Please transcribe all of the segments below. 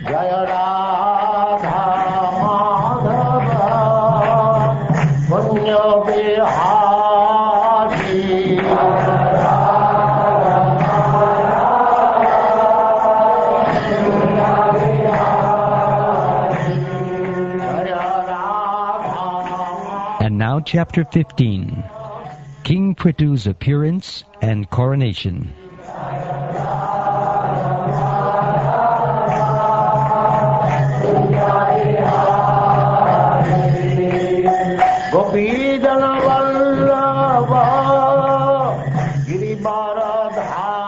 Jaya Radha Madhava Punya Vihari And now chapter 15, King Prithu's appearance and coronation. Gopijana Vallabha Girivaradhari.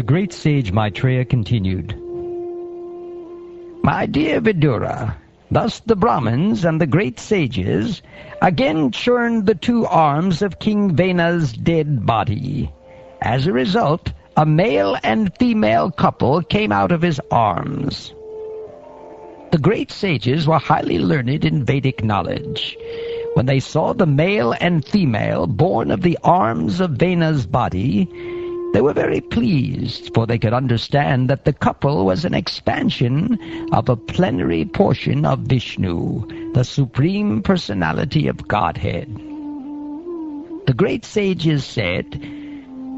The great sage Maitreya continued, My dear Vidura, thus the Brahmins and the great sages again churned the two arms of King Vena's dead body. As a result, a male and female couple came out of his arms. The great sages were highly learned in Vedic knowledge. When they saw the male and female born of the arms of Vena's body, they were very pleased, for they could understand that the couple was an expansion of a plenary portion of Vishnu, the Supreme Personality of Godhead. The great sages said,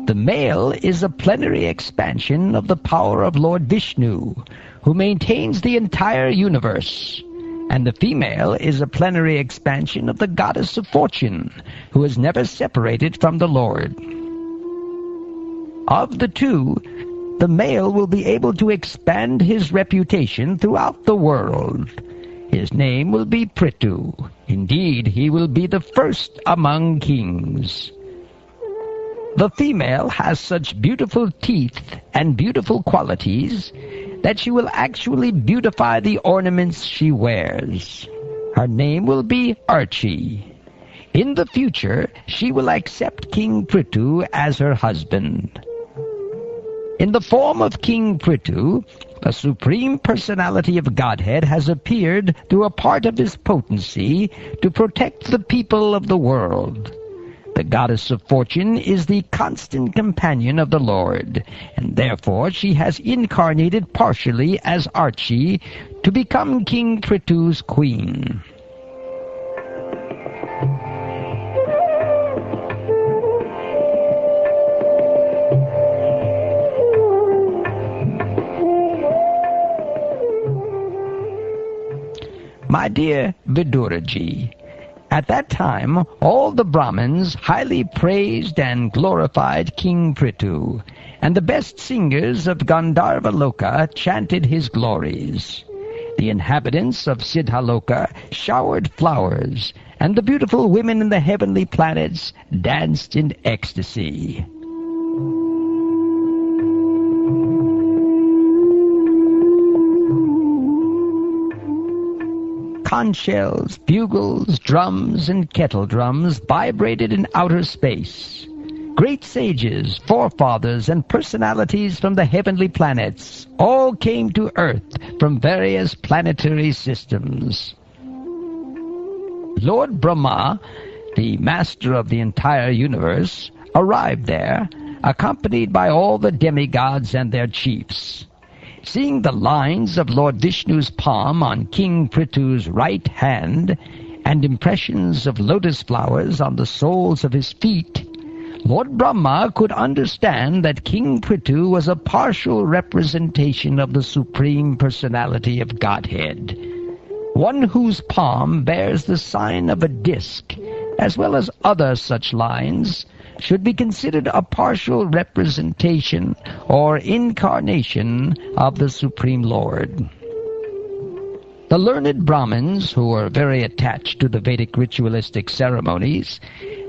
The male is a plenary expansion of the power of Lord Vishnu, who maintains the entire universe, and the female is a plenary expansion of the goddess of fortune, who is never separated from the Lord. Of the two, the male will be able to expand his reputation throughout the world. His name will be Prthu. Indeed, he will be the first among kings. The female has such beautiful teeth and beautiful qualities that she will actually beautify the ornaments she wears. Her name will be Archie. In the future, she will accept King Prthu as her husband. In the form of King Prthu, the Supreme Personality of Godhead has appeared through a part of his potency to protect the people of the world. The goddess of fortune is the constant companion of the Lord, and therefore she has incarnated partially as Archie to become King Prithu's queen. My dear Viduraji, at that time all the Brahmins highly praised and glorified King Prthu, and the best singers of Gandharva Loka chanted his glories. The inhabitants of Siddhaloka showered flowers, and the beautiful women in the heavenly planets danced in ecstasy. Conch shells, bugles, drums, and kettle drums vibrated in outer space. Great sages, forefathers, and personalities from the heavenly planets all came to Earth from various planetary systems. Lord Brahma, the master of the entire universe, arrived there, accompanied by all the demigods and their chiefs. Seeing the lines of Lord Vishnu's palm on King Prithu's right hand and impressions of lotus flowers on the soles of his feet, Lord Brahma could understand that King Prthu was a partial representation of the Supreme Personality of Godhead, one whose palm bears the sign of a disc, as well as other such lines, should be considered a partial representation or incarnation of the Supreme Lord. The learned Brahmins, who were very attached to the Vedic ritualistic ceremonies,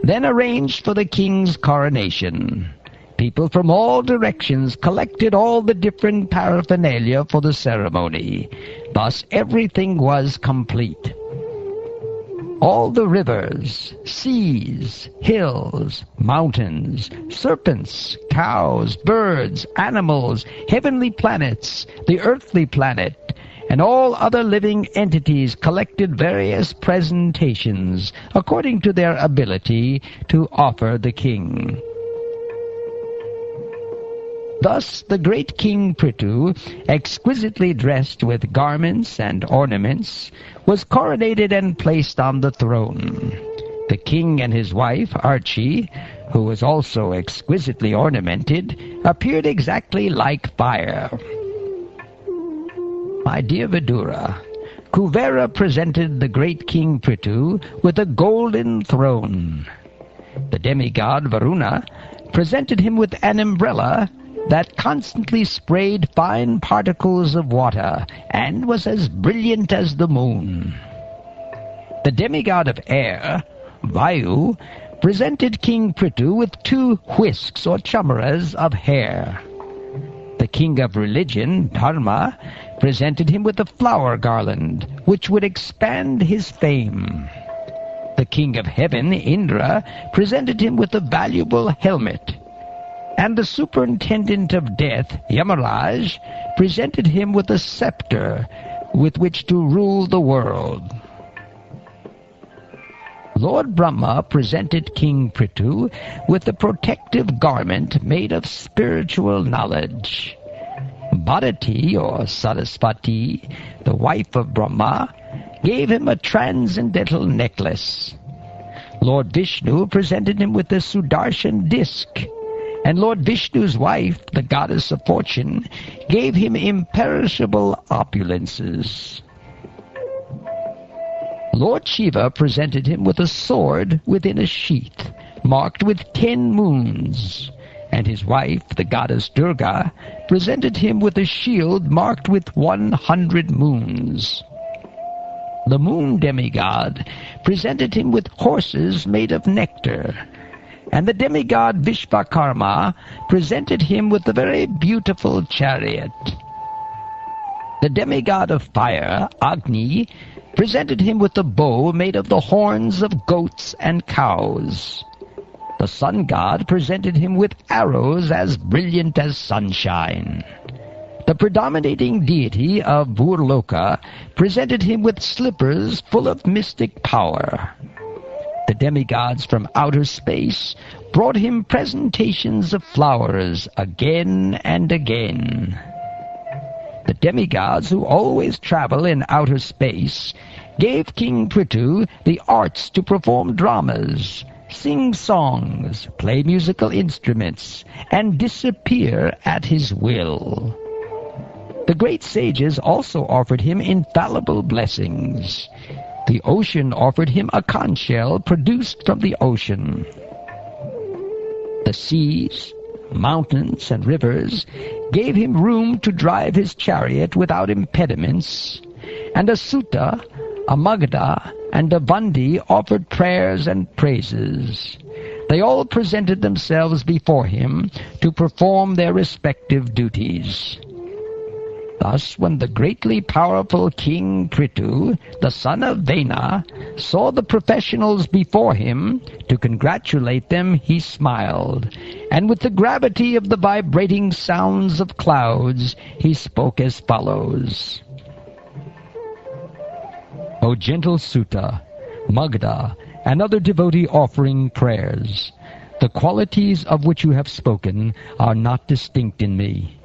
then arranged for the king's coronation. People from all directions collected all the different paraphernalia for the ceremony. Thus everything was complete. all the rivers, seas, hills, mountains, serpents, cows, birds, animals, heavenly planets, the earthly planet, and all other living entities collected various presentations according to their ability to offer the king. Thus the great King Prthu, exquisitely dressed with garments and ornaments, was coronated and placed on the throne. The king and his wife, Archie, who was also exquisitely ornamented, appeared exactly like fire. My dear Vidura, Kuvera presented the great King Prthu with a golden throne. The demigod Varuna presented him with an umbrella that constantly sprayed fine particles of water and was as brilliant as the moon. The demigod of air, Vayu, presented King Prthu with 2 whisks or chamaras of hair. The king of religion, Dharma, presented him with a flower garland which would expand his fame. The king of heaven, Indra, presented him with a valuable helmet. And the superintendent of death, Yamaraj, presented him with a scepter with which to rule the world. Lord Brahma presented King Prthu with a protective garment made of spiritual knowledge. Bharati, or Saraswati, the wife of Brahma, gave him a transcendental necklace. Lord Vishnu presented him with a Sudarshan disc, and Lord Vishnu's wife, the goddess of fortune, gave him imperishable opulences. Lord Shiva presented him with a sword within a sheath, marked with 10 moons, and his wife, the goddess Durga, presented him with a shield marked with 100 moons. The moon demigod presented him with horses made of nectar, and the demigod Vishvakarma presented him with a very beautiful chariot. The demigod of fire, Agni, presented him with a bow made of the horns of goats and cows. The sun god presented him with arrows as brilliant as sunshine. The predominating deity of Burloka presented him with slippers full of mystic power. The demigods from outer space brought him presentations of flowers again and again. The demigods who always travel in outer space gave King Prthu the arts to perform dramas, sing songs, play musical instruments, and disappear at his will. The great sages also offered him infallible blessings. The ocean offered him a conch shell produced from the ocean. The seas, mountains, and rivers gave him room to drive his chariot without impediments, and a Sutta, a Magadha, and a Vandi offered prayers and praises. They all presented themselves before him to perform their respective duties. Thus, when the greatly powerful King Prthu, the son of Vena, saw the professionals before him, to congratulate them he smiled, and with the gravity of the vibrating sounds of clouds, he spoke as follows. O gentle Sutta, Magadha, and other devotee offering prayers, the qualities of which you have spoken are not distinct in me.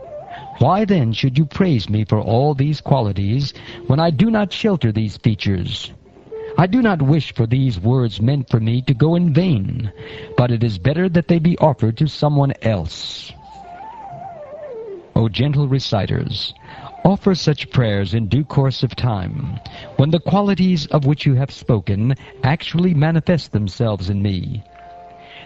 Why then should you praise me for all these qualities when I do not shelter these features? I do not wish for these words meant for me to go in vain, but it is better that they be offered to someone else. O gentle reciters, offer such prayers in due course of time, when the qualities of which you have spoken actually manifest themselves in me.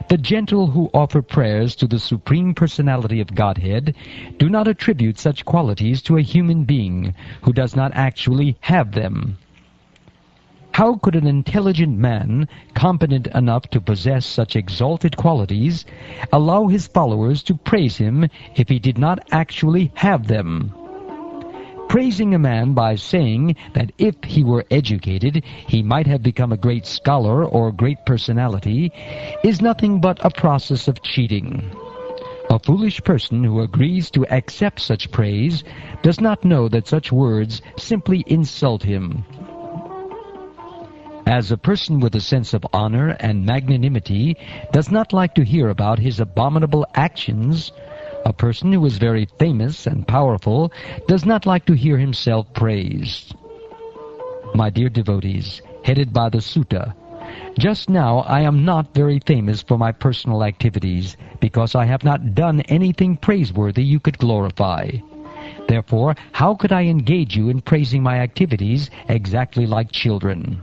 The gentle who offer prayers to the Supreme Personality of Godhead do not attribute such qualities to a human being who does not actually have them. How could an intelligent man, competent enough to possess such exalted qualities, allow his followers to praise him if he did not actually have them? Praising a man by saying that if he were educated, he might have become a great scholar or great personality is nothing but a process of cheating. A foolish person who agrees to accept such praise does not know that such words simply insult him. As a person with a sense of honor and magnanimity does not like to hear about his abominable actions, a person who is very famous and powerful does not like to hear himself praised. My dear devotees, headed by the sutta, just now I am not very famous for my personal activities because I have not done anything praiseworthy you could glorify. Therefore, how could I engage you in praising my activities exactly like children?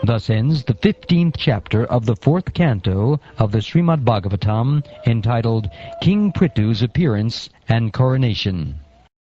Thus ends the 15th chapter of the 4th canto of the Srimad Bhagavatam, entitled King Prithu's Appearance and Coronation.